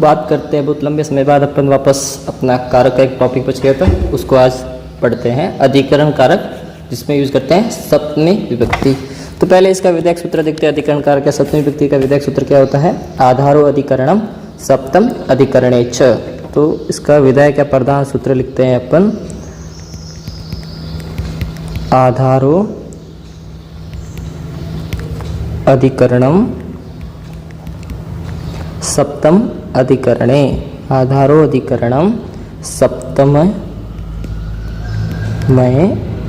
बात करते हैं बहुत लंबे समय बाद अपन वापस अपना कारक का एक टॉपिक बच गया था, उसको आज पढ़ते हैं। अधिकरण कारक जिसमें यूज करते हैं सप्तमी विभक्ति। तो पहले इसका विधायक सूत्र देखते हैं। अधिकरण कारक या सप्तमी विभक्ति का विधायक सूत्र क्या होता है? आधारो अधिकरणम सप्तम अधिकरणे च। तो इसका विधायक या प्रधान सूत्र लिखते हैं अपन, आधारो अधिकरणम सप्तम अधिकरणे। आधारो अधिकरणम सप्तम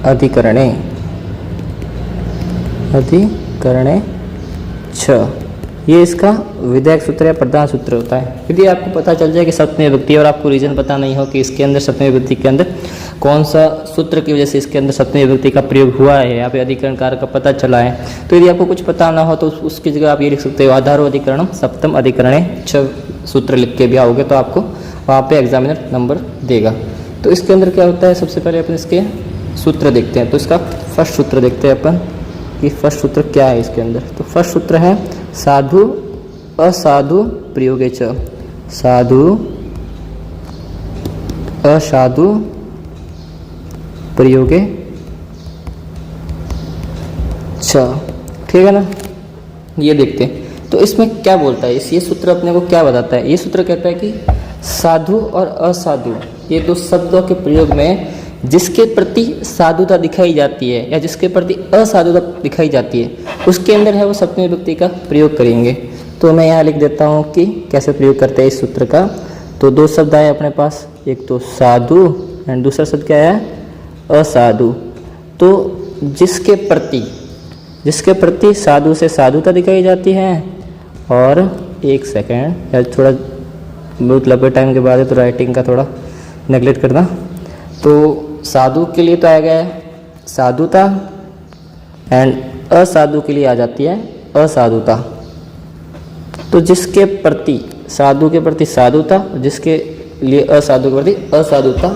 अधिकरणे छ। ये इसका विधायक सूत्र या प्रधान सूत्र होता है। यदि आपको पता चल जाए कि सप्तमी विभक्ति और आपको रीजन पता नहीं हो कि इसके अंदर सप्तमी विभक्ति के अंदर कौन सा सूत्र की वजह से इसके अंदर सप्तमी विभक्ति का प्रयोग हुआ है, यहाँ पे अधिकरण कारक का पता चला है, तो यदि आपको कुछ पता ना हो तो उसकी जगह आप ये लिख सकते हो आधारो अधिकरणम सप्तम अधिकरणे छ सूत्र लिख के भी आओगे तो आपको वहाँ पे एग्जामिनर नंबर देगा। तो इसके अंदर क्या होता है, सबसे पहले अपन इसके सूत्र देखते हैं। तो इसका फर्स्ट सूत्र देखते हैं अपन कि फर्स्ट सूत्र क्या है इसके अंदर। तो फर्स्ट सूत्र है साधु असाधु प्रयोगे च। साधु असाधु प्रयोगे छ। ठीक है ना, ये देखते हैं। तो इसमें क्या बोलता है, ये सूत्र अपने को क्या बताता है? ये सूत्र कहता है कि साधु और असाधु ये दो शब्दों के प्रयोग में जिसके प्रति साधुता दिखाई जाती है या जिसके प्रति असाधुता दिखाई जाती है उसके अंदर है वो सप्तमी विभक्ति का प्रयोग करेंगे। तो मैं यहाँ लिख देता हूँ कि कैसे प्रयोग करते हैं इस सूत्र का। तो दो शब्द आए अपने पास, एक तो साधु एंड दूसरा शब्द क्या है? असाधु। तो जिसके प्रति साधु से साधुता दिखाई जाती है, और एक सेकेंड यार, थोड़ा बहुत लंबे टाइम के बाद है तो राइटिंग का थोड़ा नेगलेक्ट करना। तो साधु के लिए तो आएगा साधुता एंड असाधु के लिए आ जाती है असाधुता। तो जिसके प्रति साधु के प्रति साधुता, जिसके लिए असाधु के प्रति असाधुता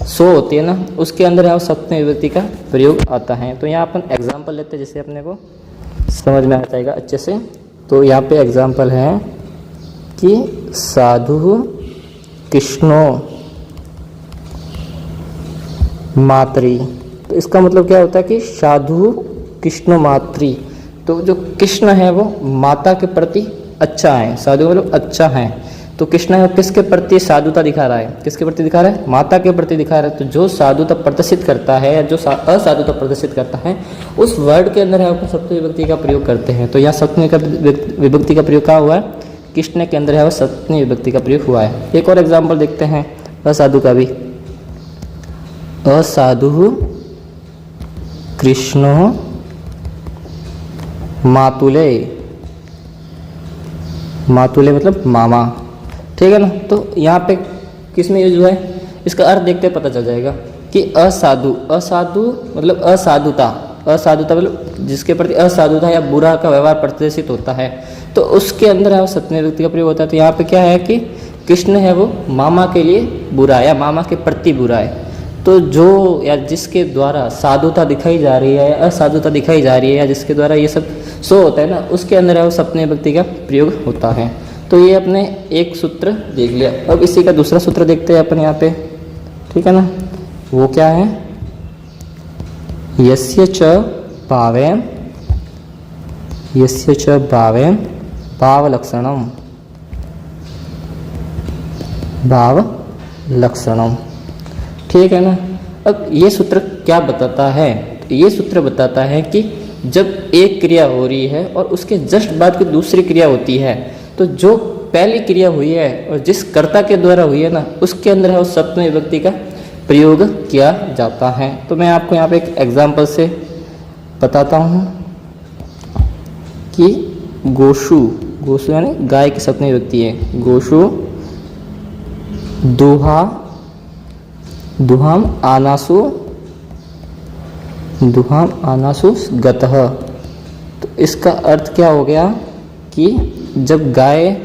सो होती है ना, उसके अंदर है सप्तमी विभक्ति का प्रयोग आता है। तो यहाँ अपन एग्जाम्पल लेते हैं जिससे अपने को समझ में आ जाएगा अच्छे से। तो यहाँ पे एग्जाम्पल है कि साधु कृष्णो मातृ। तो इसका मतलब क्या होता है कि साधु कृष्ण मातृ। तो जो कृष्ण है वो माता के प्रति अच्छा है, साधु मतलब अच्छा है। तो कृष्ण है किसके प्रति साधुता दिखा रहा है? किसके प्रति दिखा रहा है? माता के प्रति दिखा रहा है। तो जो साधुता प्रदर्शित करता है या जो असाधुता प्रदर्शित करता है उस वर्ड के अंदर है वो सप्तमी विभक्ति का प्रयोग करते हैं। तो यहाँ सप्तमी विभक्ति का प्रयोग कहाँ हुआ है? कृष्ण के अंदर है वो सप्तमी विभक्ति का प्रयोग हुआ है। एक और एग्जाम्पल देखते हैं असाधु का भी। असाधु कृष्णो मातुले। मातुले मतलब मामा। ठीक है ना। तो यहाँ पे किस में यूज हुआ है इसका अर्थ देखते पता चल जाएगा कि असाधु। असाधु मतलब असाधुता। असाधुता मतलब जिसके प्रति असाधुता या बुरा का व्यवहार प्रदर्शित होता है तो उसके अंदर है सप्तमी विभक्ति का प्रयोग होता है। तो यहाँ पे क्या है कि कृष्ण है वो मामा के लिए बुरा है या मामा के प्रति बुरा है। तो जो या जिसके द्वारा साधुता दिखाई जा रही है या असाधुता दिखाई जा रही है या जिसके द्वारा ये सब सो होता है ना, उसके अंदर है वो सप्तमी विभक्ति का प्रयोग होता है। तो ये अपने एक सूत्र देख लिया। अब इसी का दूसरा सूत्र देखते हैं अपन यहाँ पे। ठीक है ना, वो क्या है? यस्य च भावे भावलक्षणम। भावलक्षणम। ठीक है ना। अब ये सूत्र क्या बताता है? ये सूत्र बताता है कि जब एक क्रिया हो रही है और उसके जस्ट बाद की दूसरी क्रिया होती है तो जो पहली क्रिया हुई है और जिस कर्ता के द्वारा हुई है ना उसके अंदर है उस सप्तमी विभक्ति का प्रयोग किया जाता है। तो मैं आपको यहाँ पे एक एग्जाम्पल से बताता हूँ कि गोशु। गोशु यानी गाय की सप्तमी विभक्ति है। गोशु दुहा दुहाम आनासु गतः। तो इसका अर्थ क्या हो गया कि जब गाय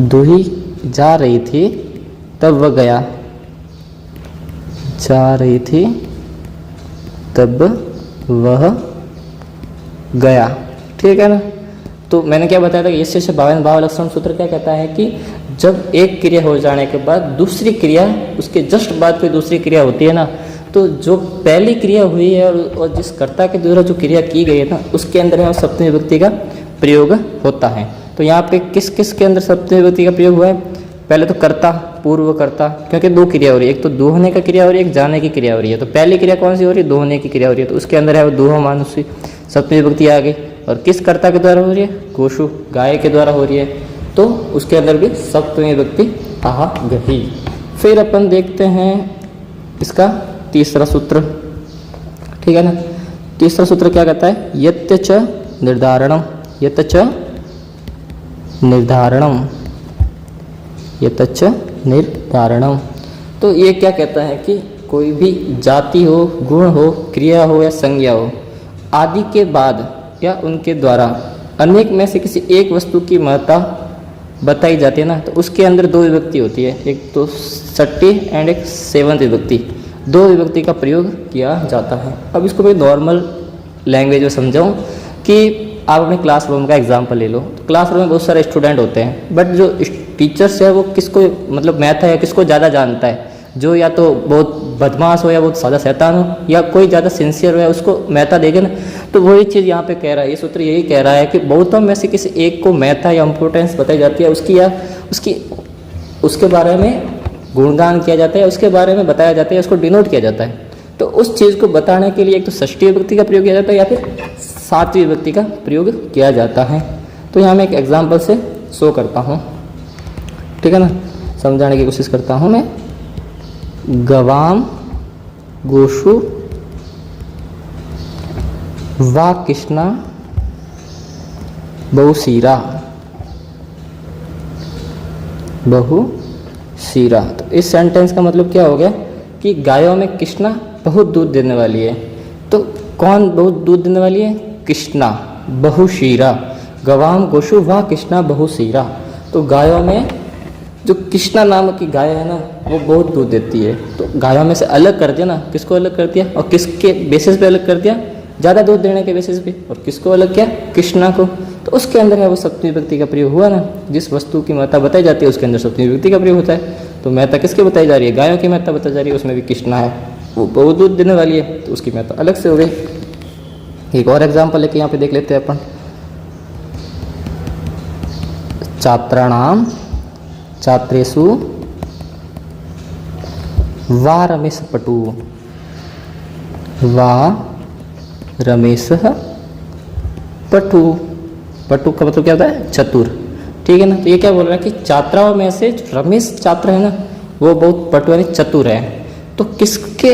दूही जा रही थी तब वह गया। जा रही थी तब वह गया। ठीक है ना। तो मैंने क्या बताया था कि यस्य से भाव लक्षण सूत्र क्या कहता है कि जब एक क्रिया हो जाने के बाद दूसरी क्रिया उसके जस्ट बाद कोई दूसरी क्रिया होती है ना, तो जो पहली क्रिया हुई है और जिस कर्ता के द्वारा जो क्रिया की गई है ना, उसके अंदर है सप्तमी विभक्ति का प्रयोग होता है। तो यहाँ पे किस किस के अंदर सप्तमी विभक्ति का प्रयोग हुआ है? पहले तो कर्ता, पूर्व कर्ता, क्योंकि दो क्रिया हो रही है, एक तो दोहने का क्रिया हो रही है, एक जाने की क्रिया हो रही है। तो पहली क्रिया कौन सी हो रही है? दोहने की क्रिया हो रही है, तो उसके अंदर है वो दोह मानुषी सप्तमी विभक्ति आ गई। और किस कर्ता के द्वारा हो रही है? गोशु, गाय के द्वारा हो रही है, तो उसके अंदर भी सप्तमी विभक्ति आ गई। फिर अपन देखते हैं इसका तीसरा सूत्र, ठीक है ना। तीसरा सूत्र क्या कहता है? यत्य च निर्धारणम, यत च निर्धारणम, यत च निर्धारणम। तो ये क्या कहता है कि कोई भी जाति हो, गुण हो, क्रिया हो या संज्ञा हो, आदि के बाद या उनके द्वारा अनेक में से किसी एक वस्तु की महत्ता बताई जाती है ना, तो उसके अंदर दो विभक्ति होती है, एक तो षष्ठी एंड एक सेवंत विभक्ति, दो विभक्ति का प्रयोग किया जाता है। अब इसको मैं नॉर्मल लैंग्वेज में समझाऊं कि आप अपने क्लासरूम का एग्जाम्पल ले लो। तो क्लासरूम में बहुत सारे स्टूडेंट होते हैं, बट जो टीचर्स है वो किसको मतलब मैथ है किसको ज़्यादा जानता है? जो या तो बहुत बदमाश हो या बहुत ज़्यादा शैतान हो, या कोई ज़्यादा सिंसियर हो या उसको मैथा देगा ना। तो वही चीज़ यहाँ पे कह रहा है, ये सूत्र यही कह रहा है कि बहुतों में से किसी एक को मैथा या इम्पोर्टेंस बताई जाती है, उसकी या उसके बारे में गुणगान किया जाता है, उसके बारे में बताया जाता है, उसको डिनोट किया जाता है। तो उस चीज़ को बताने के लिए एक तो षष्ठी विभक्ति का प्रयोग किया जाता है या फिर सातवीं विभक्ति का प्रयोग किया जाता है। तो यहाँ मैं एक एग्जाम्पल से शो करता हूँ, ठीक है ना, समझाने की कोशिश करता हूँ मैं। गवाम गोशु वा कृष्णा बहुशीरा, बहुशीरा। तो इस सेंटेंस का मतलब क्या हो गया कि गायों में कृष्णा बहुत दूध देने वाली है। तो कौन बहुत दूध देने वाली है? कृष्णा बहुशीरा। गवाम गोशु वा कृष्णा बहुशीरा। तो गायों में जो कृष्णा नाम की गाय है ना, वो बहुत दूध देती है। तो गायों में से अलग कर दिया ना, किसको अलग कर दिया और किसके बेसिस पे अलग कर दिया? ज़्यादा दूध देने के बेसिस पे। और किसको अलग किया? कृष्णा को। तो उसके अंदर है वो सप्तमी विभक्ति का प्रयोग हुआ ना। जिस वस्तु की महत्ता बताई जाती है उसके अंदर सप्तमी विभक्ति का प्रयोग होता है। तो महत्ता किसकी बताई जा रही है? गायों की महत्ता बताई जा रही है, उसमें भी कृष्णा है, वो बहुत दूध देने वाली है, तो उसकी महत्ता अलग से हो गई। एक और एग्जाम्पल लेके यहाँ पे देख लेते हैं अपन। छात्राणाम छात्रेषु वा रमेश पटु, वा रमेश पटु। पटु का मतलब क्या होता है? चतुर, ठीक है ना। तो ये क्या बोल रहा है कि छात्राओं में से जो रमेश छात्र है ना, वो बहुत पटु यानी चतुर है। तो किसके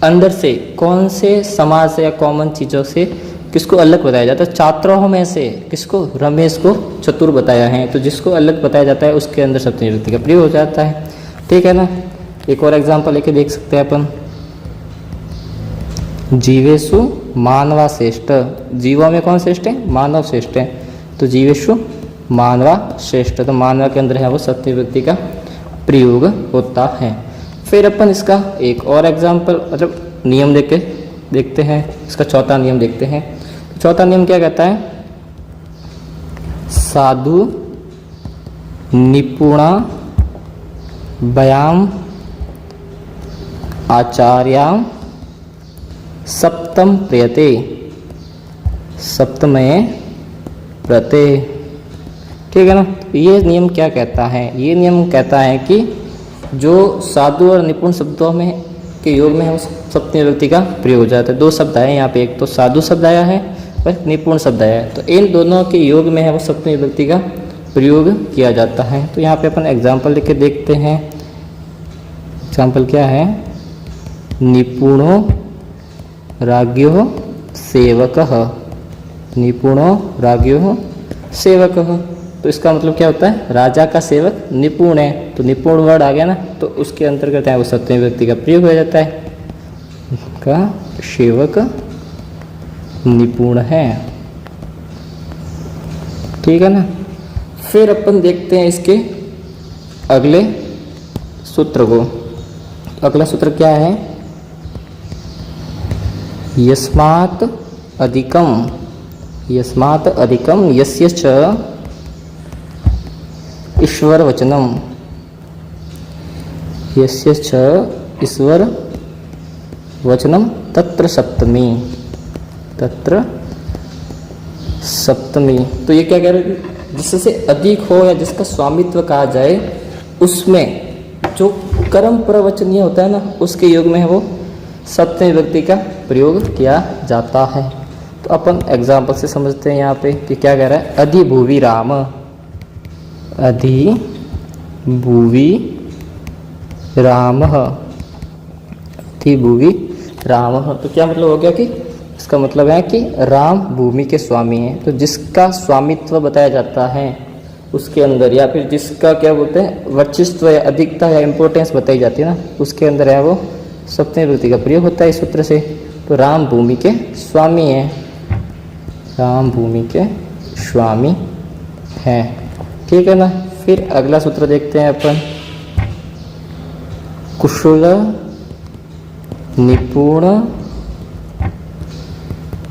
अंदर से, कौन से समाज से या कॉमन चीज़ों से किसको अलग बताया जाता है? छात्रों में से किसको? रमेश को चतुर बताया है। तो जिसको अलग बताया जाता है उसके अंदर सप्तमी विभक्ति का प्रयोग हो जाता है, ठीक है ना। एक और एग्जांपल लेके देख सकते हैं अपन। जीवेशु मानवा श्रेष्ठ। जीवों में कौन श्रेष्ठ है? मानव श्रेष्ठ है। तो जीवेशु मानवा श्रेष्ठ। तो मानवा के अंदर है वो सप्तमी विभक्ति का प्रयोग होता है। फिर अपन इसका एक और एग्जाम्पल मतलब नियम देखते हैं। इसका चौथा नियम देखते हैं। तो चौथा नियम क्या कहता है? साधु निपुणा व्यायाम आचार्याम सप्तम प्रियते, सप्तमये प्रते, ठीक है ना। ये नियम क्या कहता है? ये नियम कहता है कि जो साधु और निपुण शब्दों में के योग में है उस सप्तमी विभक्ति का प्रयोग हो जाता है। दो शब्द आए यहाँ पे, एक तो साधु शब्द आया है और निपुण शब्द आया है। तो इन दोनों के योग में है वो सप्तमी विभक्ति का प्रयोग किया जाता है। तो यहाँ पे अपन एग्जाम्पल लेके देखते हैं। एग्जाम्पल क्या है? निपुणो राज्ञो सेवकः, निपुणो राज्ञो सेवकः। तो इसका मतलब क्या होता है? राजा का सेवक निपुण है। तो निपुण वर्ड आ गया ना, तो उसके अंतर्गत है वो सप्तमी विभक्ति का प्रयोग हो जाता है। का सेवक निपुण है, ठीक है ना। फिर अपन देखते हैं इसके अगले सूत्र को। अगला सूत्र क्या है? यस्मात् अधिकम यस्मात् अधिकम यस्य च ईश्वर वचनम, यस्य च ईश्वर वचनम तत्र सप्तमी, तत्र सप्तमी। तो ये क्या कह रहे हैं, जिससे अधिक हो या जिसका स्वामित्व कहा जाए उसमें जो कर्म प्रवचनीय होता है ना, उसके योग में है वो सप्तमी विभक्ति का प्रयोग किया जाता है। तो अपन एग्जाम्पल से समझते हैं यहाँ पे कि क्या कह रहा है, अधिभुवि राम, अधिभुवि राम, अधिभुवि राम। तो क्या मतलब हो गया कि इसका मतलब है कि राम भूमि के स्वामी हैं। तो जिसका स्वामित्व बताया जाता है उसके अंदर, या फिर जिसका क्या बोलते हैं वर्चस्व या अधिकता या इम्पोर्टेंस बताई जाती है ना, उसके अंदर है वो सप्तमी विभक्ति का प्रयोग होता है इस सूत्र से। तो राम भूमि के स्वामी हैं, राम भूमि के स्वामी हैं, ठीक है ना। फिर अगला सूत्र देखते हैं अपन, कुशल निपुण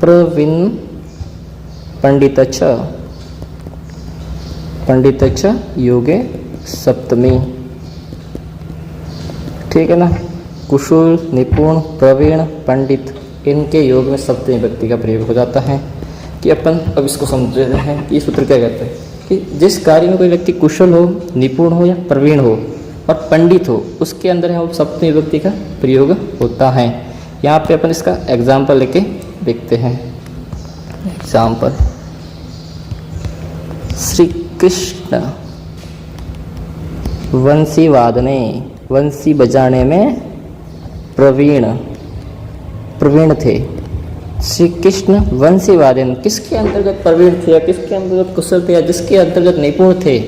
प्रवीण पंडितच्च, पंडितच्च योगे सप्तमी, ठीक है ना। कुशल निपुण प्रवीण पंडित, इनके योग में सप्तमी विभक्ति का प्रयोग हो जाता है। कि अपन अब इसको समझ रहे हैं कि ये सूत्र क्या कहते हैं कि जिस कार्य में कोई व्यक्ति कुशल हो, निपुण हो या प्रवीण हो और पंडित हो, उसके अंदर है वो सप्तमी विभक्ति का प्रयोग होता है। यहाँ पे अपन इसका एग्जाम्पल लेके देखते हैं। एग्जाम्पल, श्री कृष्ण वंशी वादने, वंशी बजाने में प्रवीण थे। श्री कृष्ण वंशी वादन, किसके अंतर्गत प्रवीण थे या किसके अंतर्गत कुशल थे या जिसके अंतर्गत निपुण थे,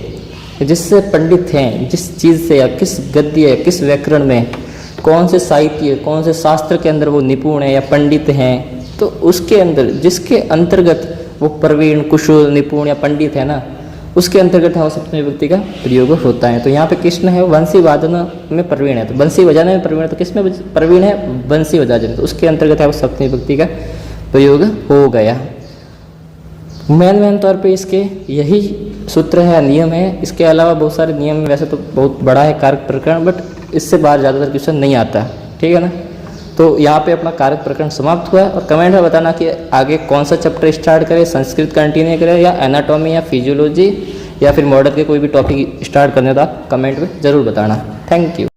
जिससे पंडित हैं, जिस चीज़ से या किस गद्य या किस व्याकरण में, कौन से साहित्य कौन से शास्त्र के अंदर वो निपुण है या पंडित हैं, तो उसके अंदर जिसके अंतर्गत वो प्रवीण कुशल निपुण या पंडित है ना, उसके अंतर्गत है वो सप्तमी विभक्ति का प्रयोग होता है। तो यहाँ पे कृष्ण है वंशी वादन में प्रवीण है, तो वंशी बजाने में प्रवीण है, तो किस में प्रवीण है, वंशी बजाने, तो उसके अंतर्गत है वो सप्तमी विभक्ति का प्रयोग हो गया। मेन तौर पे इसके यही सूत्र है, नियम है। इसके अलावा बहुत सारे नियम, वैसे तो बहुत बड़ा है कारक प्रकरण, बट इससे बाहर ज़्यादातर क्वेश्चन नहीं आता, ठीक है ना। तो यहाँ पे अपना कारक प्रकरण समाप्त हुआ है। और कमेंट में बताना कि आगे कौन सा चैप्टर स्टार्ट करें, संस्कृत कंटिन्यू करें या एनाटॉमी या फिजियोलॉजी या फिर मॉडर्न के कोई भी टॉपिक स्टार्ट करने का कमेंट में ज़रूर बताना। Thank you.